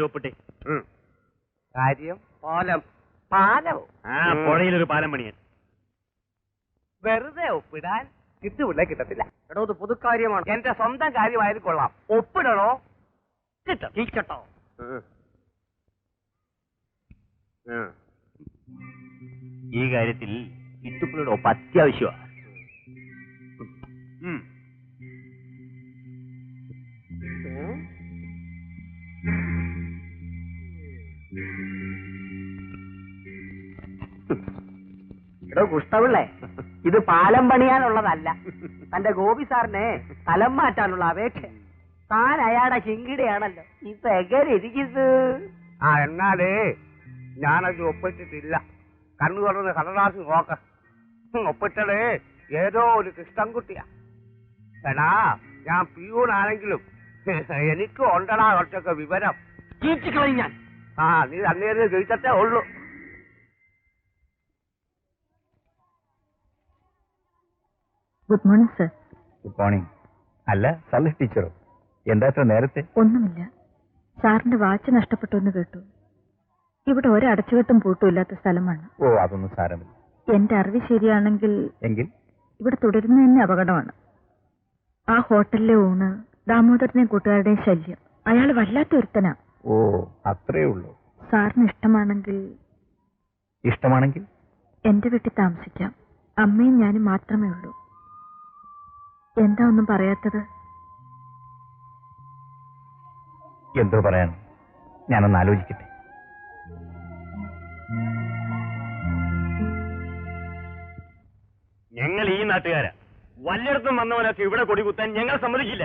ഒപ്പിട്ടെ കാര്യം പാലം. പാലോ? പുഴയിലൊരു പാലം പണിയാൻ. വെറുതെ ഒപ്പിടാൻ കിട്ടുപിള്ളേ കിട്ടത്തില്ല. എടോ, ഇത് പൊതുക്കാര്യമാണ്. എന്റെ സ്വന്തം കാര്യമായത് കൊള്ളാം. ഒപ്പിടണോ? കിട്ടോ? ഈ കാര്യത്തിൽ കിട്ടുപിള്ളയുടെ ഒപ്പ് അത്യാവശ്യമാണ്. എടോ കുഷ്ടപിള്ളേ, ഇത് പാലം പണിയാനുള്ളതല്ല. തന്റെ ഗോപി സാറിനെ സ്ഥലം മാറ്റാനുള്ള അപേക്ഷ. താൻ അയാളുടെ ചിങ്കിടിയാണല്ലോ. ഇപ്പൊ എങ്ങനെ ഇരിക്കുന്നു? എന്നാലേ ഞാനത് ഒപ്പിട്ടിട്ടില്ല. കണ്ണു തുറന്ന് കടലാസ് നോക്ക. ഒപ്പിട്ടത് ഏതോ ഒരു കൃഷ്ണൻകുട്ടിയാ. എടാ, ഞാൻ പിയൂണാണെങ്കിലും എനിക്ക് ഉണ്ടടാ കുറച്ചൊക്കെ വിവരം. ഞാൻ നീ അന്നേരം ചോദിച്ചേ ഉള്ളൂ. Good morning sir. Good morning. അല്ല, സല്ല ടീച്ചറോ? എന്താ ഇത്ര നേരത്തെ? ഒന്നുമില്ല, സാറിന്റെ വാച്ച് നഷ്ടപ്പെട്ടു എന്ന് കേട്ടു. ഇവിടെ ഒരടച്ചുകെട്ടും പൂട്ടുമില്ലാത്ത സ്ഥലമാണ്. ഓ, അതൊന്നും സാരമില്ല. എന്റെ അറിവ് ശരിയാണെങ്കിൽ എങ്കിൽ ഇവിടെ തുടരുന്ന തന്നെ അപകടമാണ്. ആ ഹോട്ടലിലെ ഊണ്, ദാമോദരനെയും കൂട്ടുകാരുടെയും ശല്യം. അയാൾ വല്ലാത്ത ഒരുത്തനാ. ഓ, അത്രേ ഉള്ളൂ. സാറിന് ഇഷ്ടമാണെങ്കിൽ എന്റെ വീട്ടിൽ താമസിക്കാം. അമ്മയും ഞാനും മാത്രമേ ഉള്ളൂ. എന്താ ഒന്നും പറയാത്തത്? എന്തോ പറയാൻ, ഞാനൊന്ന് ആലോചിക്കട്ടെ. ഞങ്ങൾ ഈ നാട്ടുകാരാ. വല്ലയിടത്തും വന്നവനൊക്കെ ഇവിടെ കൊടി കുത്താൻ ഞങ്ങൾ സമ്മതിക്കില്ല.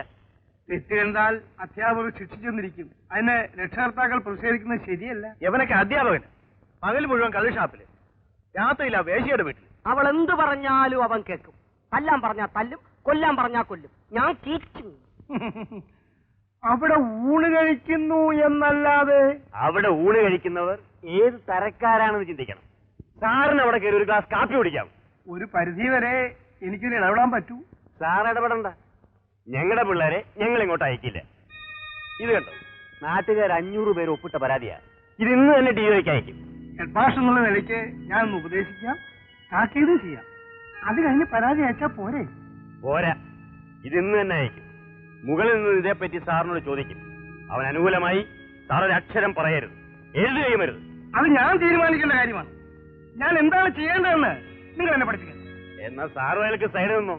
തെറ്റ് കണ്ടാൽ അധ്യാപകർ ശിക്ഷിച്ചെന്നിരിക്കും. അതിന് രക്ഷകർത്താക്കൾ പ്രതിഷേധിക്കുന്നത് ശരിയല്ല. എവനൊക്കെ അധ്യാപകൻ. പകൽ മുഴുവൻ കള്ളുഷാപ്പില്, രാത്രിയില്ല വേശിയുടെ വീട്ടിൽ. അവൾ എന്ത് പറഞ്ഞാലും അവൻ കേൾക്കും. തല്ലാൻ പറഞ്ഞാൽ തല്ലും, കൊല്ലാൻ പറഞ്ഞാൽ കൊല്ലും. ഞാൻ കീച്ചും. അവിടെ ഊണ് കഴിക്കുന്നു എന്നല്ലാതെ. അവിടെ ഊണ് കഴിക്കുന്നവർ ഏത് തരക്കാരാണെന്ന് ചിന്തിക്കണം. സാറിന് അവിടെ കയറി ഒരു ഗ്ലാസ് കാപ്പി കുടിക്കാം. ഒരു പരിധി വരെ എനിക്കൊരു ഇടപെടാൻ പറ്റൂ. സാർ ഇടപെടണ്ട. ഞങ്ങളുടെ പിള്ളേരെ ഞങ്ങൾ ഇങ്ങോട്ട് അയക്കില്ല. ഇത് കണ്ടോ, നാട്ടുകാർ 500 പേര് ഒപ്പിട്ട പരാതിയാ. ഇത് ഇന്ന് തന്നെ ടിവിക്ക് അയക്കും. ഹെഡ് മാസ്റ്റർ എന്നുള്ള നിലയ്ക്ക് ഞാനൊന്ന് ഉപദേശിക്കാം, താക്കീതും ചെയ്യാം. അത് കഴിഞ്ഞ് പരാതി അയച്ചാൽ പോരെ? പോരാ, ഇത് ഇന്ന് തന്നെ അയക്കും. മുകളിൽ നിന്ന് ഇതേപ്പറ്റി സാറിനോട് ചോദിക്കും. അവൻ അനുകൂലമായി സാർ ഒരു അക്ഷരം പറയരുത്, എഴുതുകയും അരുത്. അത് ഞാൻ തീരുമാനിക്കേണ്ട കാര്യമാണ്. ഞാൻ എന്താണ് ചെയ്യേണ്ടതെന്ന് നിങ്ങൾ എന്നെ പഠിപ്പിക്കണം. എന്നാൽ സാറും അയാൾക്ക് സൈഡ് നിന്നോ,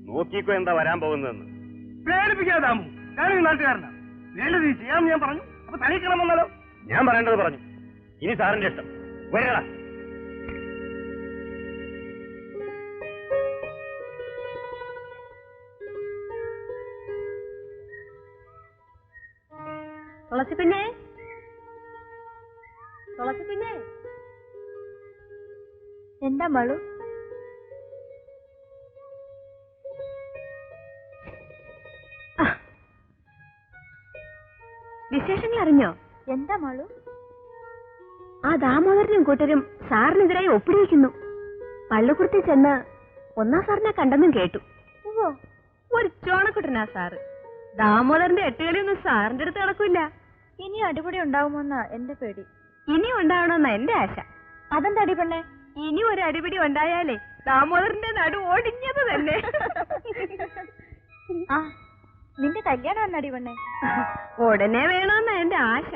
നോക്കിക്കോ എന്താ വരാൻ പോകുന്നതെന്ന്. പ്രേരിപ്പിക്കാതാമോ? ഞാനൊരു നാട്ടുകാരനാണ്. വേണ്ടത് ചെയ്യാമെന്ന് ഞാൻ പറഞ്ഞു. അപ്പൊ തനിക്കണം വന്നാലോ? ഞാൻ പറയേണ്ടത് പറഞ്ഞു. ഇനി സാറിന്റെ ഇഷ്ടം. വരടാ. തുളസിക്കുഞ്ഞേ, എന്താ മളു? വിശേഷങ്ങൾ അറിഞ്ഞോ? എന്താ മളു? ആ ദാമോദരനും കൂട്ടരും സാറിനെതിരായി ഒപ്പിടിവെക്കുന്നു. പള്ളിക്കുടത്തിൽ ചെന്ന് 1-ാം സാറിനെ കണ്ടെന്നും കേട്ടു. ഓ, ഒരു ചോണക്കുട്ടനാ സാറ്. ദാമോദരന്റെ എട്ടുകളിയൊന്നും സാറിന്റെ അടുത്ത് നടക്കില്ല. ഇനി അടിപൊളി ഉണ്ടാവുമെന്നാ എന്റെ പേടി. ഇനിയും ഉണ്ടാവണമെന്നാ എന്റെ ആശ. അതെന്താ അടിപെണ്ണേ? ഇനി ഒരു അടിപിടി ഉണ്ടായാലേ ദാമോദരന്റെ നടു ഓടിഞ്ഞത് തന്നെ. ആ, നിന്റെ കല്യാണം അടിപെണ്ണേ ഉടനെ വേണമെന്നാ എന്റെ ആശ.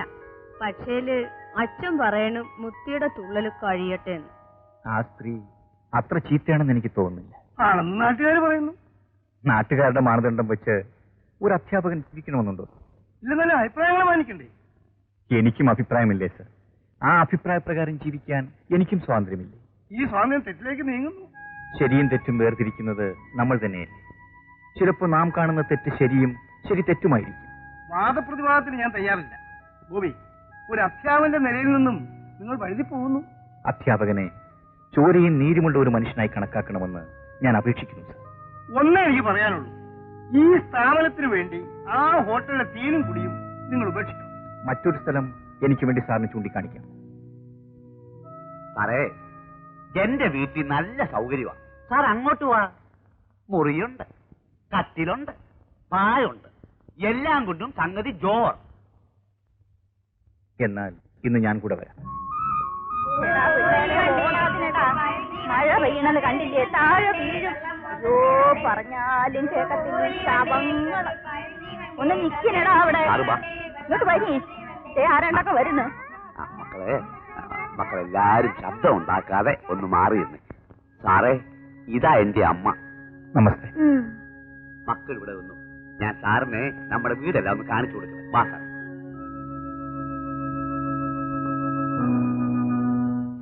പക്ഷേല് അച്ഛൻ പറയണു മുത്തിയുടെ തുള്ളല് കഴിയട്ടെ എന്ന്. ആ സ്ത്രീ അത്ര ചീത്തയാണെന്ന് എനിക്ക് തോന്നുന്നില്ല. ആണെന്ന് നാട്ടുകാർ പറയുന്നു. നാട്ടുകാരുടെ മാനദണ്ഡം വെച്ച് ഒരു അധ്യാപകൻ ജീവിക്കണമെന്നുണ്ടോ? ഇല്ലെന്നല്ല, അഭിപ്രായങ്ങൾ മാനിക്കണ്ടേ? എനിക്കും അഭിപ്രായമില്ലേ സർ. ആ അഭിപ്രായ പ്രകാരം ജീവിക്കാൻ എനിക്കും സ്വാതന്ത്ര്യമില്ലേ? ഈ സ്വാതന്ത്ര്യം തെറ്റിലേക്ക് നീങ്ങുന്നു. ശരിയും തെറ്റും വേർതിരിക്കുന്നത് നമ്മൾ തന്നെയല്ലേ? ചിലപ്പോൾ നാം കാണുന്ന തെറ്റ് ശരിയും ശരി തെറ്റുമായിരിക്കും. വാദപ്രതിവാദത്തിന് ഞാൻ തയ്യാറില്ല. ഗോപി, ഒരു അധ്യാപകന്റെ നിലയിൽ നിന്നും നിങ്ങൾ വഴുതി പോകുന്നു. അധ്യാപകനെ ചോരയും നീരുമുള്ള ഒരു മനുഷ്യനായി കണക്കാക്കണമെന്ന് ഞാൻ അപേക്ഷിക്കുന്നു സർ. ഒന്നേ എനിക്ക് പറയാനുള്ളൂ, ഈ സ്ഥാപനത്തിന് വേണ്ടി ആ ഹോട്ടലിലെ തീനും കുടിയും നിങ്ങൾ ഉപേക്ഷിക്കണം. മറ്റൊരു സ്ഥലം എനിക്ക് വേണ്ടി സാറിന് ചൂണ്ടിക്കാണിക്കാം. സാറേ, എന്റെ വീട്ടിൽ നല്ല സൗകര്യമാണ്. സാർ അങ്ങോട്ട് വാ, മുറിയുണ്ട്. കത്തിലുണ്ട്, പായുണ്ട്, എല്ലാം കൊണ്ടും സംഗതി ജോർ. എന്നാൽ ഇന്ന് ഞാൻ കൂടെ വരാം. മഴ പെയ്യണത് കണ്ടില്ലേ? താഴെ വീഴും. അയ്യോ, പറഞ്ഞാലും കേക്കത്തില്ല. ശവങ്ങള്. ഒന്ന് നിക്കണടാ അവിടെ. ഇങ്ങോട്ട് വരി. ആരാണ്ടൊക്കെ വരുന്നു. മക്കളെല്ലാരും ശബ്ദം ഉണ്ടാക്കാതെ ഒന്ന് മാറിയെന്ന്. സാറേ, ഇതാ എന്റെ അമ്മ. നമസ്തേ. മക്കൾ ഇവിടെ വന്നു. ഞാൻ സാറിനെ നമ്മുടെ വീടെല്ലാം ഒന്ന് കാണിച്ചു കൊടുക്കുന്നത്. വാ സാർ.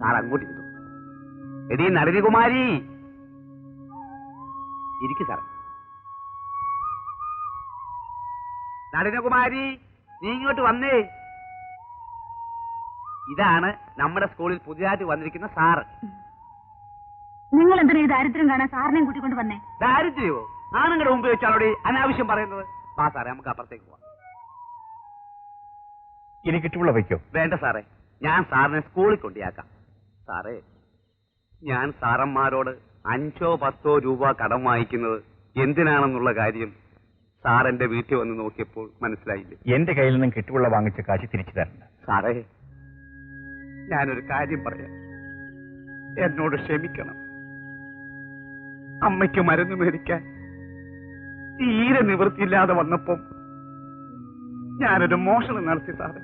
സാർ അങ്ങോട്ട് ഇരുന്നു. എടീ നളിനികുമാരി, ഇരിക്കു സാറേ. നളിനകുമാരി, നീ ഇങ്ങോട്ട് വന്നേ. ഇതാണ് നമ്മുടെ സ്കൂളിൽ പുതിയതായിട്ട് വന്നിരിക്കുന്ന സാറ്. നിങ്ങൾ എന്തിനാ ഈ ദാരിദ്ര്യം കാണാൻ സാറിനെയും കൂട്ടിക്കൊണ്ട് വന്നേ? ദാരിദ്ര്യമോ? ആണുങ്ങളുടെ മുമ്പ് വെച്ചാലോടെ അനാവശ്യം പറയുന്നത്. വാ സാറേ, നമുക്ക് അപ്പുറത്തേക്ക് പോവാം. ഇനി കിട്ടുള്ള വയ്ക്കോ? വേണ്ട സാറേ, ഞാൻ സാറിനെ സ്കൂളിൽ കൊണ്ടിയാക്കാം. സാറേ, ഞാൻ സാറന്മാരോട് 5 or 10 രൂപ കടം വാങ്ങിക്കുന്നത് എന്തിനാണെന്നുള്ള കാര്യം സാർ എന്റെ വീട്ടിൽ വന്ന് നോക്കിയപ്പോൾ മനസ്സിലായില്ലേ? എന്റെ കയ്യിൽ നിന്നും കിട്ടുള്ള വാങ്ങിച്ച കാശ് തിരിച്ചു തരണ്ട. സാറേ, ഞാനൊരു കാര്യം പറയാം. എന്നോട് ക്ഷമിക്കണം. അമ്മയ്ക്ക് മരുന്ന് മേടിക്കാൻ തീരെ നിവൃത്തിയില്ലാതെ വന്നപ്പം ഞാനൊരു മോഷണം നടത്തി സാറേ.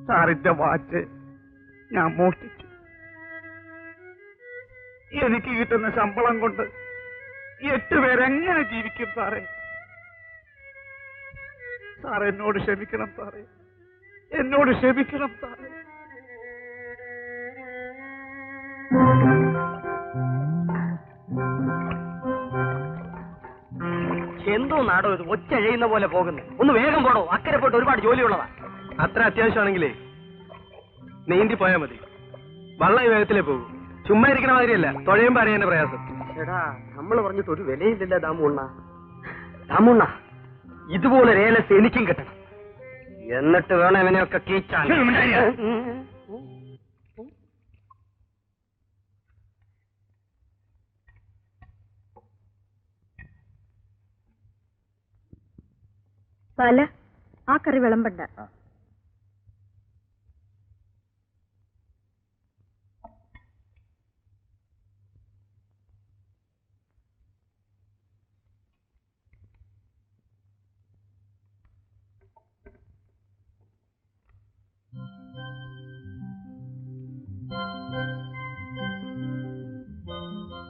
സാറിന്റെ വാച്ച് ഞാൻ മോഷ്ടിച്ചു. എനിക്ക് കിട്ടുന്ന ശമ്പളം കൊണ്ട് 8 പേരെങ്ങനെ ജീവിക്കും സാറേ? സാർ എന്നോട് ക്ഷമിക്കണം സാറേ, എന്നോട് ക്ഷമിക്കണം സാറേ. എന്തോ നാടോ ഇത് ഒച്ച എഴുതുന്ന പോലെ പോകുന്നു. ഒന്ന് വേഗം പോടോ, അക്കരെ പോയിട്ട് ഒരുപാട് ജോലിയുള്ളതാ. അത്ര അത്യാവശ്യമാണെങ്കിലേ നീന്തി പോയാൽ മതി. വള്ളം വേഗത്തിലേ പോകും. ചുമ്മാ ഇരിക്കണ മാതിരിയല്ല, തുഴയുമ്പോ അറിയാൻ പ്രയാസം. എടാ, നമ്മൾ പറഞ്ഞിട്ട് ഒരു വിലയില്ലല്ലോ ദാമുണ്ണ. ദാമുണ്ണ, ഇതുപോലെ രേലസ് എനിക്കും കിട്ടണം. എന്നിട്ട് വേണം ഇവനെയൊക്കെ കീച്ചാൻ. പല ആ കറി വിളമ്പണ്ട.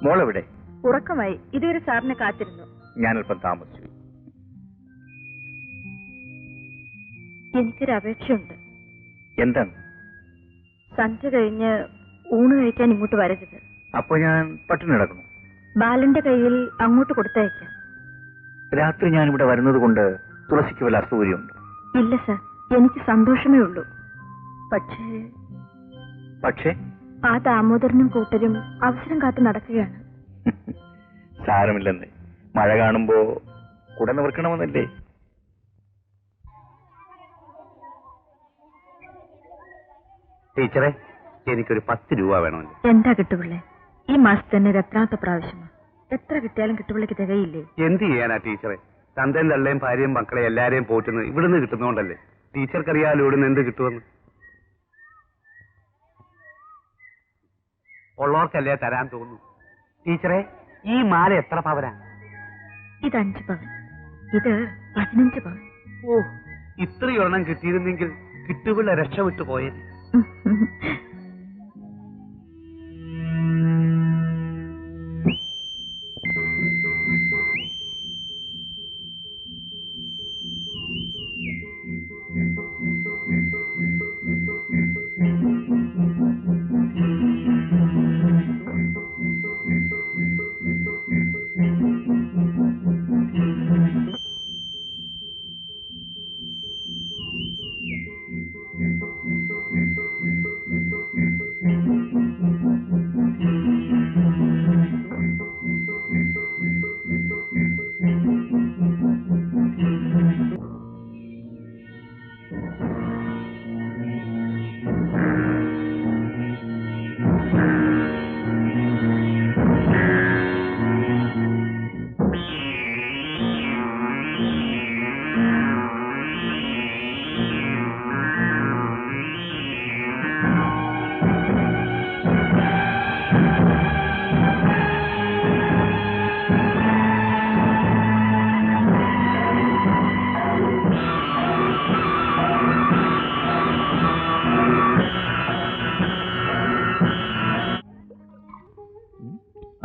മോളെവിടെ? ഉറക്കമായി. ഇതുവരെ സാറിനെ കാത്തിരുന്നു. ഞാനല്പം താമസിച്ചു. എനിക്കൊരു അപേക്ഷയുണ്ട്. എന്താണ്? സന്ധ്യ കഴിഞ്ഞ് ഊണ് കഴിക്കാൻ ഇങ്ങോട്ട് വരരുത്. അപ്പൊ ഞാൻ പട്ടിണി കിടക്കുന്നു. ബാലന്റെ കയ്യിൽ അങ്ങോട്ട് കൊടുത്തയക്കാം. രാത്രി ഞാൻ ഇവിടെ വരുന്നത് കൊണ്ട് തുളസിക്ക് വല്ല അസൗകര്യമുണ്ട്? ഇല്ല സർ, എനിക്ക് സന്തോഷമേ ഉള്ളൂ. പക്ഷേ ആ ദാമോദരനും കൂട്ടരും അവസരം കാത്തു നടക്കുകയാണ്. സാരമില്ലെന്ന്. മഴ കാണുമ്പോ കുട നിവർക്കണമെന്നല്ലേ? ടീച്ചറെ, എനിക്കൊരു 10 രൂപ വേണമല്ലോ. എന്താ കിട്ടുപിള്ളേ? ഈ മാസത്തെ തന്നെ ഇത് എത്രാമത്തെ പ്രാവശ്യമാണ്? എത്ര കിട്ടിയാലും കിട്ടുപിള്ളേക്ക് തികയില്ലേ? എന്ത് ചെയ്യാനാ ടീച്ചറെ? തന്തയും തള്ളയും ഭാര്യയും മക്കളെ എല്ലാരെയും പോറ്റുന്നത് ഇവിടുന്ന് കിട്ടുന്നോണ്ടല്ലേ. ടീച്ചർക്കറിയാലോ ഇവിടുന്ന് എന്ത് കിട്ടുമെന്ന്. ഉള്ളവർക്കല്ലേ തരാൻ തോന്നുന്നു. ടീച്ചറെ, ഈ മാല എത്ര പവനാ? ഇത് 5 പവൻ, ഇത് 15 പവൻ. ഓ, ഇത്രയൊരെണ്ണം കിട്ടിയിരുന്നെങ്കിൽ കിട്ടുപിള്ള രക്ഷപ്പെട്ടു പോയേ.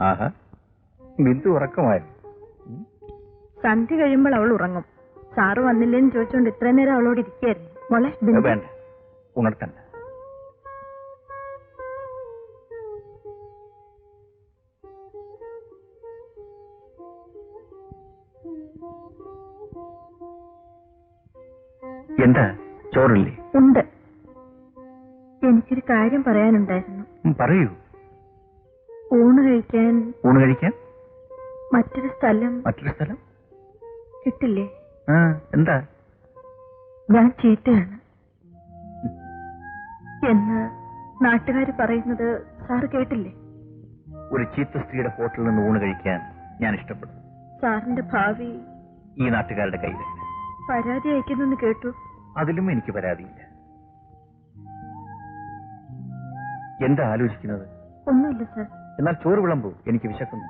ആഹാ, ബിന്ദു ഉറക്കമായിരുന്നു. സന്ധ്യ കഴിയുമ്പോൾ അവൾ ഉറങ്ങും. സാറ് വന്നില്ലേന്ന് ചോദിച്ചോണ്ട് ഇത്രയും നേരം അവളോട് ഇരിക്കായിരുന്നു. മോളെ ബിന്ദു. വേണ്ട, ഉണർത്തണ്ട. എന്താ, ചോറില്ലേ? ഉണ്ട്. എനിക്കൊരു കാര്യം പറയാനുണ്ടായിരുന്നു. പറയൂ. ഊണ് കഴിക്കാൻ മറ്റൊരു സ്ഥലം കിട്ടില്ലേ? എന്താ? ഞാൻ ചീത്തയാണ് എന്ന് നാട്ടുകാര് പറയുന്നത് സാറ് കേട്ടില്ലേ? ഒരു ചീത്ത സ്ത്രീയുടെ ഹോട്ടലിൽ നിന്ന് ഊണ് കഴിക്കാൻ ഞാൻ ഇഷ്ടപ്പെടും. സാറിന്റെ ഭാവി ഈ നാട്ടുകാരുടെ കയ്യിലല്ല. പരാതി അയക്കുന്നെന്ന് കേട്ടു. അതിലും എനിക്ക് പരാതിയില്ല. എന്താ ആലോചിക്കുന്നത്? ഒന്നുമില്ല സാർ. എന്നാൽ ചോറ് വിളമ്പൂ, എനിക്ക് വിശക്കുന്നു.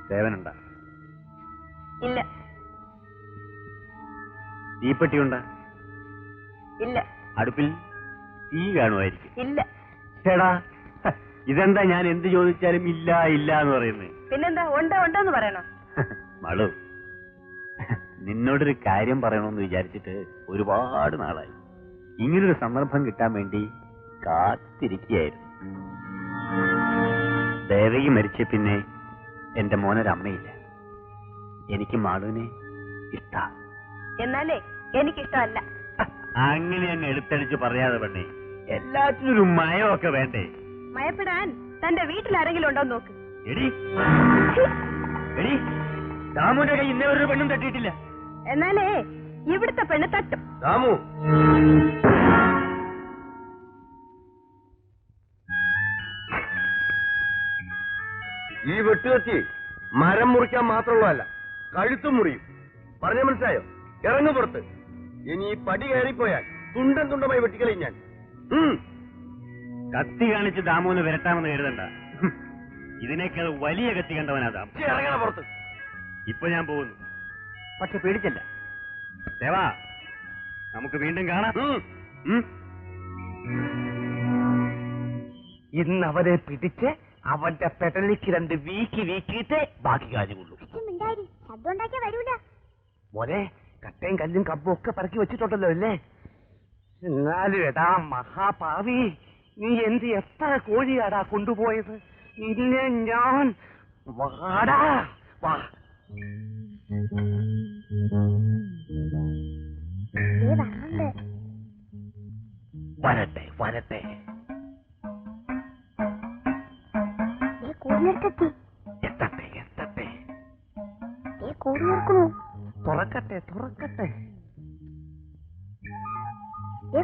സേവനുണ്ട? ഇല്ല. തീപ്പെട്ടിയുണ്ട? ഇല്ല. അടുപ്പിൽ തീ കാണുമായിരിക്കും? ഇല്ല. ചേടാ, ഇതെന്താ ഞാൻ എന്ത് ചോദിച്ചാലും ഇല്ല ഇല്ല എന്ന് പറയുന്നത്? പിന്നെന്താ ഉണ്ടെന്ന് പറയണോ? മളു, നിന്നോടൊരു കാര്യം പറയണമെന്ന് വിചാരിച്ചിട്ട് ഒരുപാട് നാളായി. ഇങ്ങനൊരു സന്ദർഭം കിട്ടാൻ വേണ്ടി കാത്തിരിക്കുകയായിരുന്നു. ദേവകി മരിച്ച പിന്നെ എന്റെ മോനൊരമ്മയില്ല. എനിക്ക് മാളുവിനെ ഇഷ്ട. എന്നാലേ എനിക്കിഷ്ടമല്ല. അങ്ങനെ അങ്ങ് എടുത്തടിച്ച് പറയാതെ പെണ്ണേ, എല്ലാത്തിനും ഒരു മയമൊക്കെ വേണ്ടേ? മയപ്പെടാൻ തന്റെ വീട്ടിലാരെങ്കിലും ഉണ്ടോ നോക്ക്. എടി എടി, ദാമുവിന്റെ കൈ ഇന്നേ ഒരു പെണ്ണും തട്ടിയിട്ടില്ല. എന്നാലേ ഇവിടുത്തെ പെണ്ണ് തട്ടും. ദാമു, ഈ വെട്ടുകത്തി മരം മുറിക്കാൻ മാത്രമുള്ളതല്ല, കഴുത്തും മുറിയും. പറഞ്ഞ മനസ്സിലായോ? ഇറങ്ങു പുറത്ത്. ഇനി ഈ പടി കയറിപ്പോയാൽ തുണ്ടം തുണ്ടമായി വെട്ടിക്കളയും ഞാൻ. കത്തി കാണിച്ച് ദാമുവിന് വരട്ടാമെന്ന് കരുതണ്ട. ഇതിനേക്കാൾ വലിയ കത്തി കണ്ടവനാ ദാമു. ഇറങ്ങണ പുറത്ത്. ഇപ്പൊ ഞാൻ പോകുന്നു, പക്ഷെ പേടിച്ചല്ല. ദേവാ, നമുക്ക് വീണ്ടും കാണാം. ഇന്ന് അവരെ പിടിച്ച് അവന്റെ പെടലിക്ക് 2 വീക്കിയിട്ട് ബാക്കി കാര്യമുള്ളൂ. മോനെ, കട്ടയും കല്ലും കമ്പും ഒക്കെ പറക്കി വെച്ചിട്ടുണ്ടല്ലോ അല്ലേ? എന്നാലും എടാ മഹാപാവി, നീ എന്ത് എത്ര കോഴിയാടാ കൊണ്ടുപോയത്? നിന്നെ ഞാൻ വാടാ വാ. വരട്ടെ വരട്ടെ. എത്തട്ടെ എത്തട്ടെ. തുറക്കട്ടെ തുറക്കട്ടെ.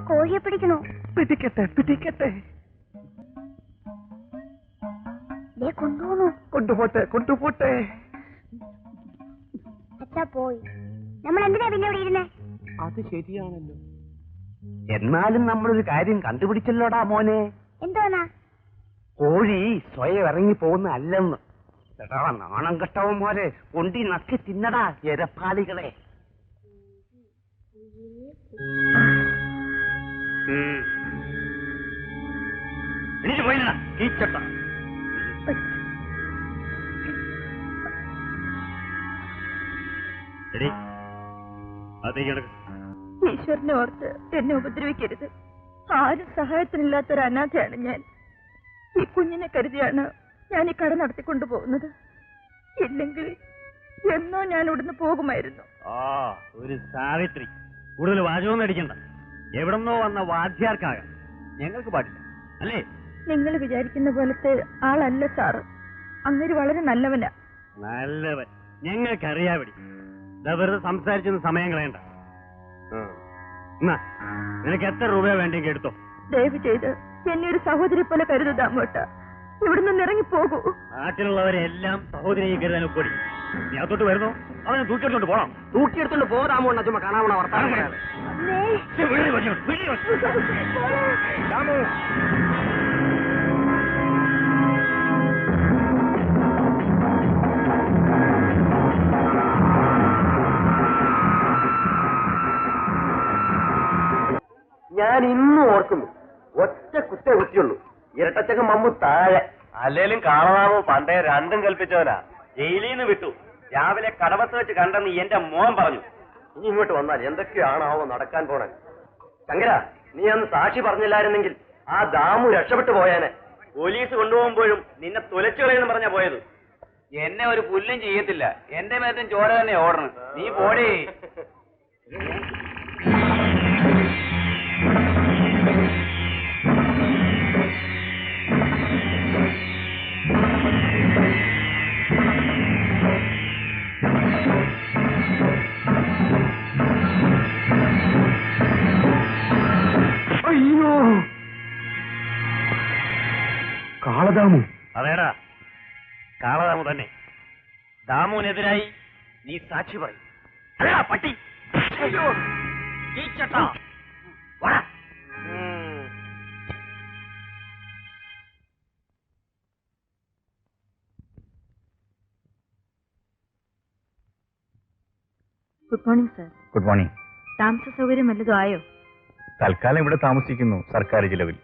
കോഴിയെ പിടിക്കണോ? പിടിക്കട്ടെ പിടിക്കട്ടെ. കൊണ്ടുപോട്ടെ കൊണ്ടുപോട്ടെ. അച്ഛാ പോയി. നമ്മൾ എന്തിനാ പിന്നെ ഇവിടെ ഇരുന്നേ? അത് ശരിയാണല്ലോ. എന്നാലും നമ്മളൊരു കാര്യം കണ്ടുപിടിച്ചല്ലോടാ മോനെ. എന്തോന്നാ? കോഴി സ്വയം ഇറങ്ങി പോകുന്ന അല്ലെന്ന്. എടാ നാണം കെട്ടവൻ മോനെ, കൊണ്ടി നക്കി തിന്നടാ എരപ്പാളികളെ. എനിക്ക് പോയില്ല കീച്ചട്ട. എടി, അതേക്ക് കിടക്ക്. ഈശ്വരനെ ഓർത്ത് എന്നെ ഉപദ്രവിക്കരുത്. ആരും സഹായത്തിനില്ലാത്തൊരു അനാഥയാണ് ഞാൻ. ഈ കുഞ്ഞിനെ കരുതിയാണ് ഞാൻ ഈ കട നടത്തിക്കൊണ്ടു പോകുന്നത്. ഇല്ലെങ്കിൽ എന്നോ ഞാൻ ഇവിടുന്ന് പോകുമായിരുന്നു. ആ, ഒരു സാവിത്രി. കൂടുതൽ വാചകമൊന്നും അടിക്കണ്ട. എവിടെന്നോ വന്ന വാദ്യാർക്കാകാം. ഞങ്ങൾക്ക് പാടില്ല അല്ലേ? നിങ്ങൾ വിചാരിക്കുന്ന പോലത്തെ ആളല്ല സാറ്. അങ്ങനെ വളരെ നല്ലവനാ. നല്ലവൻ ഞങ്ങൾക്കറിയാവിടി. വെറുതെ സംസാരിച്ചൊന്ന് സമയം കളയണ്ട. നിനക്ക് എത്ര രൂപ വേണ്ടെങ്കിൽ എടുത്തോ. ദയവ് ചെയ്ത് എന്നെ ഒരു സഹോദരി പോലെ കരുതുതാമോട്ട. ഇവിടെ നിന്ന് ഇറങ്ങി പോകൂ. നാട്ടിലുള്ളവരെല്ലാം സഹോദരിയെ കരുതാൻ ഒപ്പടി. നീ അകത്തോട്ട് വരുന്നോ? അവനെ തൂക്കിയെടുത്തോണ്ട് പോണം. തൂക്കിയെടുത്തോണ്ട് പോരാമോ ചുമ്മാ കാണാമോ വർത്താനം പറയാതെ. ഞാൻ ഇന്നും ഓർക്കുന്നു, ഒറ്റ കുത്തേ കുത്തിയുള്ളൂ. ഇരട്ടച്ചക്ക് മമ്മു താഴെ. അല്ലേലും കാണാമോ പണ്ടേ രണ്ടും കൽപ്പിച്ചവനാ. ജയിലിൽ നിന്ന് വിട്ടു. രാവിലെ കടവത്ത് വെച്ച് കണ്ടെന്ന് എന്റെ മോൻ പറഞ്ഞു. ഇനി ഇങ്ങോട്ട് വന്നാൽ എന്തൊക്കെയാണാവോ നടക്കാൻ പോണേ. ശങ്കര, നീ അന്ന് സാക്ഷി പറഞ്ഞില്ലായിരുന്നെങ്കിൽ ആ ദാമു രക്ഷപ്പെട്ടു പോയാനെ. പോലീസ് കൊണ്ടുപോകുമ്പോഴും നിന്നെ തുലച്ചു കളയെന്ന് പറഞ്ഞാ പോയത്. എന്നെ ഒരു പുല്ലും ചെയ്യത്തില്ല. എന്റെ മേത്തും ചോര തന്നെ ഓടണം. നീ പോടേ. അയ്യോ, കാളദാമു. അതേടാ, കാളദാമു തന്നെ. ദാമുവിനെതിരായി നീ സാക്ഷി പറയും. അതേടാ പട്ടി. അയ്യോ, ചീച്ചട്ടാ. വാ. Good morning sir. Good morning. താമസ സൗകര്യം വല്ലതും ആയോ? തൽക്കാലം ഇവിടെ താമസിക്കുന്നു, സർക്കാർ ചിലവിൽ.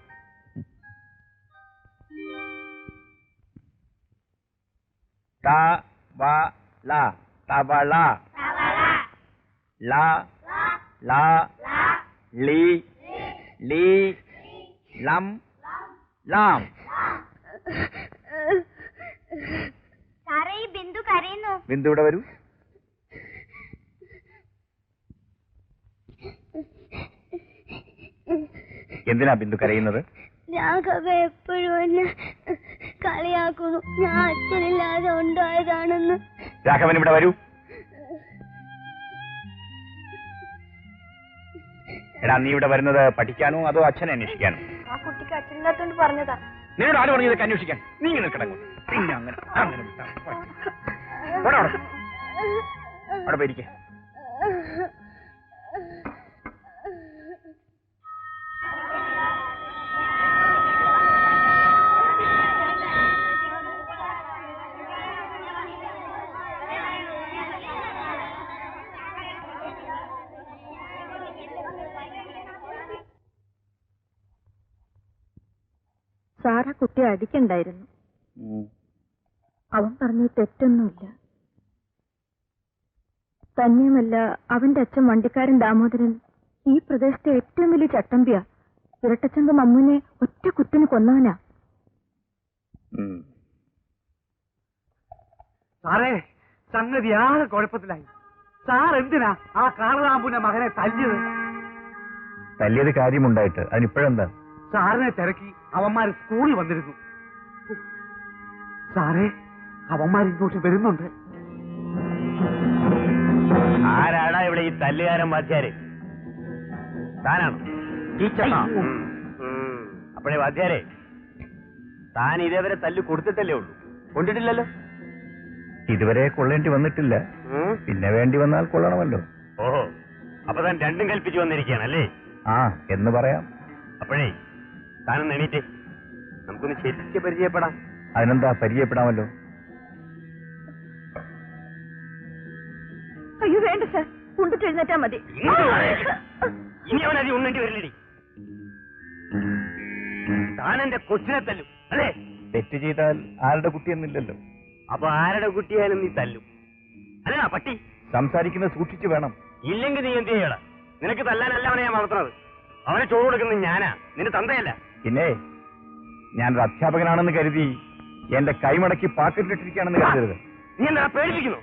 ബിന്ദു ഇവിടെ വരൂ. എന്തിനാ ബിന്ദു കരയുന്നത്? രാഘവ എപ്പോഴും എന്നെ കളിയാക്കുന്നു. ഞാൻ അച്ഛനില്ലാതെ ഉണ്ടായതാണെന്ന്. രാഘവൻ ഇവിടെ വരൂ. എടാ, നീ ഇവിടെ വരുന്നത് പഠിക്കാനോ അതോ അച്ഛനെ അന്വേഷിക്കാനോ? ആ കുട്ടിക്ക് അച്ഛനില്ലാത്തോണ്ട് പറഞ്ഞതാ. നിന്നോട് ആര് പറഞ്ഞു ഇതൊക്കെ അന്വേഷിക്കാൻ? നീ ഇങ്ങനെ കിടക്കും. പിന്നെ അങ്ങനെ അങ്ങനെ അവിടെ പോയിരിക്ക. സാറാ കുട്ടിയെ അടിക്കണ്ടായിരുന്നു. അവൻ പറഞ്ഞ തെറ്റൊന്നുമില്ല. തന്നെയുമല്ല, അവന്റെ അച്ഛൻ വണ്ടിക്കാരൻ ദാമോദരൻ ഈ പ്രദേശത്തെ ഏറ്റവും വലിയ ചട്ടമ്പിയാ. ഇരട്ടച്ചങ്ക മമ്മുവിനെ ഒറ്റ കുത്തിന് കൊന്നവനാ. സാറേ, സംഗതി ആകെ കുഴപ്പത്തിലായി. സാർ എന്തിനാ ആ കാളദാമ്പുവിന്റെ മകനെ തല്ലിയത്? തല്ലിയത് കാര്യമുണ്ടായിട്ട് അതിനിപ്പോഴെന്താ? സാറിനെ തിരക്കി അവന്മാര് സ്കൂളിൽ വന്നിരുന്നു. സാറേ, അവന്മാർ ഇങ്ങോട്ട് വരുന്നുണ്ട്. ആരാടാ ഇവിടെ ഈ തല്ലുകാരൻ വാദ്യാര്? താനാണോ? അപ്പോഴേ വാദ്യാരെ, താൻ ഇതേവരെ തല്ലു കൊടുത്തിട്ടല്ലേ ഉള്ളൂ, കൊണ്ടിട്ടില്ലല്ലോ? ഇതുവരെ കൊള്ളേണ്ടി വന്നിട്ടില്ല. പിന്നെ വേണ്ടി വന്നാൽ കൊള്ളണമല്ലോ. ഓഹോ, അപ്പൊ താൻ രണ്ടും കൽപ്പിച്ചു വന്നിരിക്കുകയാണല്ലേ? ആ, എന്ന് പറയാം. അപ്പോഴേ താനൊന്ന് എണീറ്റേ, നമുക്കൊന്ന് ശരിക്കും പരിചയപ്പെടാം. അതിനെന്താ, പരിചയപ്പെടാമല്ലോ. അയ്യോ വേണ്ട സാർ, കൊണ്ടിട്ട് എഴുന്നേറ്റാ മതി. ഇനി അവൻ അതി ഉണ്ണേണ്ടി വരില്ലടി. താൻ എന്റെ കൊച്ചിനെ തല്ലും അല്ലേ? തെറ്റ് ചെയ്താൽ ആരുടെ കുട്ടിയെന്നില്ലല്ലോ. അപ്പൊ ആരുടെ കുട്ടിയായാലും നീ തല്ലും അല്ല പട്ടി? സംസാരിക്കുന്നത് സൂക്ഷിച്ചു വേണം. ഇല്ലെങ്കിൽ നീ എന്ത് ചെയ്യണം? നിനക്ക് തല്ലാനല്ല അവനെ ഞാൻ വളർത്തുന്നത്. അവനെ ചോറ് കൊടുക്കുന്നത് ഞാനാ, നിന്റെ തന്തയല്ല. പിന്നെ ഞാനൊരു അധ്യാപകനാണെന്ന് കരുതി എന്റെ കൈമടക്കി പാക്കറ്റിലിട്ടിരിക്കുകയാണെന്ന് കരുതരുത്. നീ എന്താ പേടിപ്പിക്കുന്നു?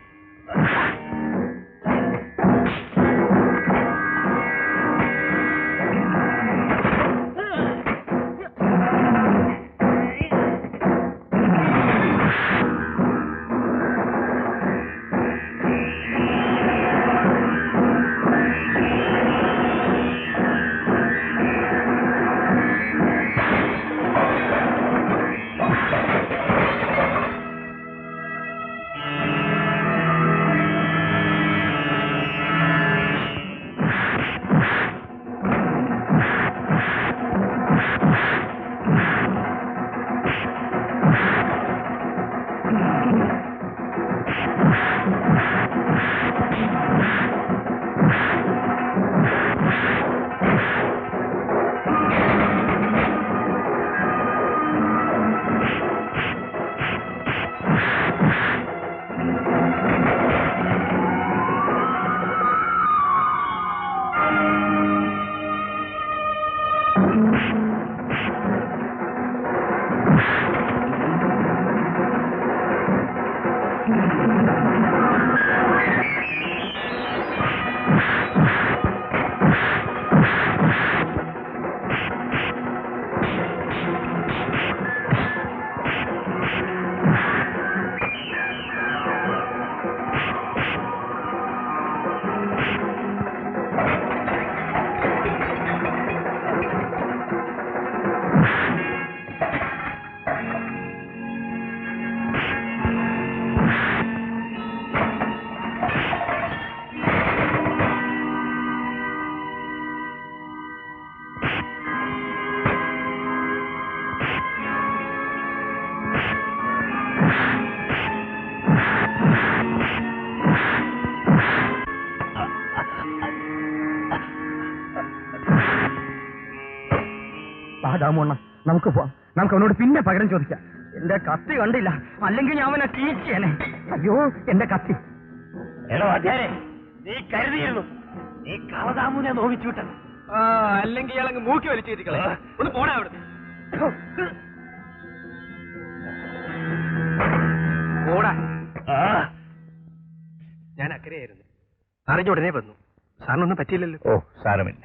ദാമോണ്ണ നമുക്ക് പോവാം. നമുക്ക് അവനോട് പിന്നെ പകരം ചോദിക്കാം. എന്റെ കത്തി കണ്ടില്ല, അല്ലെങ്കിൽ ഞാൻ അവനെ തീച്ചേനെ. അയ്യോ എന്റെ കത്തി. എടോ അധ്യാരെ, നീ കരുതിയിരുന്നു നീ കാളദാമുനെ നോവിച്ചു വിട്ടത്. അല്ലെങ്കിൽ ഇയാളങ്ങ് മൂക്കി വലിച്ചേരിക്കളെ. ഒന്ന് പോടാ അവിടെ. പോടാ. ഞാൻ അക്കരെയായിരുന്നു, അറിഞ്ഞ ഉടനെ വന്നു. സാറിനൊന്നും പറ്റിയില്ലല്ലോ. ഓ സാരമില്ല.